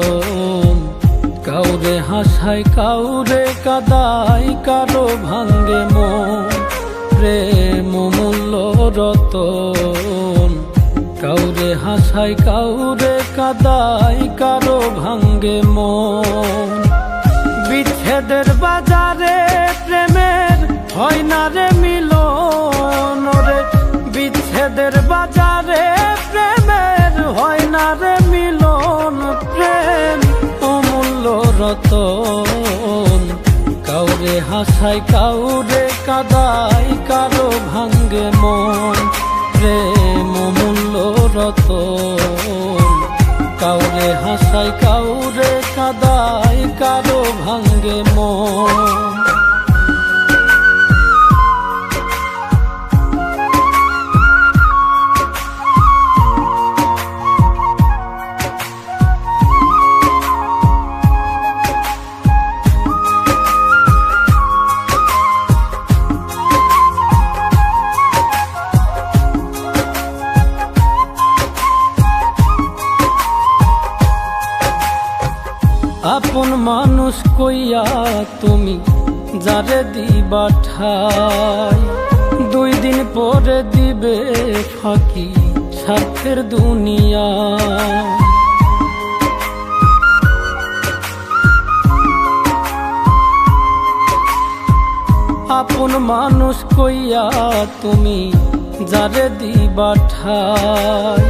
রতন, কাউরে হাসায় কাউরে কাদায়, কারো ভাঙ্গে মন। প্রেম অমূল্য রতন, কাউরে হাসায় কাউরে কাদায়, কারো ভাঙ্গে মন। বিচ্ছেদের বাজারে প্রেমের হয় না রে মিলন রে, বিচ্ছেদের বাজারে প্রেমের হয় না রে মিলন। প্রেম অমূল্য রতন, কাউরে হাসায় কাউরে কাদায়, কারো ভাঙ্গে মন। প্রেম অমূল্য রতন, কাউরে হাসায় কাউরে কাদায়, কারো ভাঙ্গে মন। আপন মানুষ কইয়া তুমি যারে দিবা ঠাই, 2 দিন পরে দিবে ফাঁকি স্বার্থের দুনিয়া। আপন মানুষ কইয়া তুমি যারে দিবা ঠাই,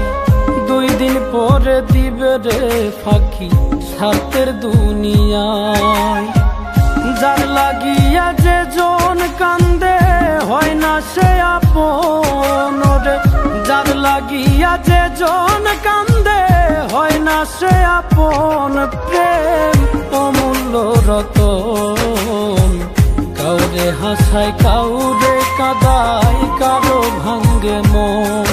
2 দিন পরে দিবে রে ফাঁকি স্বার্থের দুনিয়ায়। যার লাগিয়া যে জন কান্দে হয় না সে আপন রে, যার লাগিয়া যে জন কান্দে হয় না সে আপন। প্রেম অমূল্য রতন, কাউরে হাসায় কাউরে কাদায়, কারো ভাঙ্গে মন।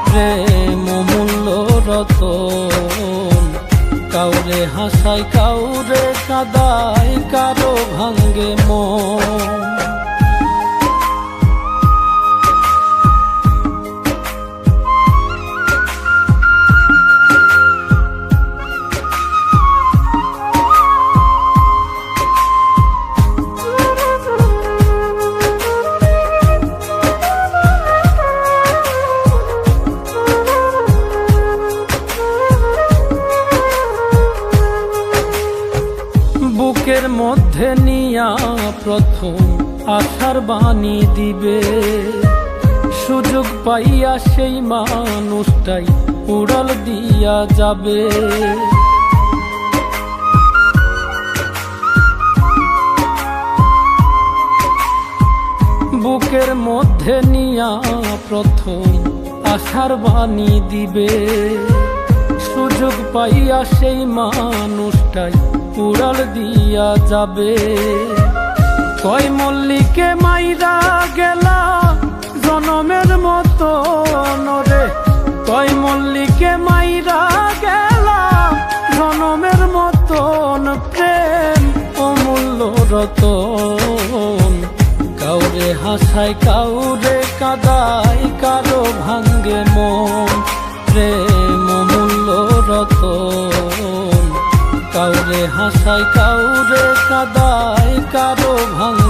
প্রেম অমূল্য রতন, কাউরে হাসায় কাউরে কাদায়, কারো ভাঙ্গে মন। বুকের মধ্যে নিয়া প্রথম আশার বাণী দিবে, সুযোগ পাইয়া সেই মানুষটাই উড়াল দিয়া যাবে। বুকের মধ্যে নিয়া প্রথম আশার বাণী দিবে, সুযোগ পাইয়া সেই মানুষটাই উড়াল দিয়া যাবে। কয় মল্লিকে মাইরা গেলা জনমের মতো রে, কয় মল্লিকে মাইরা গেলা জনমের মতন। প্রেম অমূল্য রতন, কাউরে হাসায় কাউরে কাদায়, কারো ভাঙ্গে মন। প্রেম অমূল্য রতন, কাউরে হাসায় কাউরে কাদায়, কারো ভাঙ্গে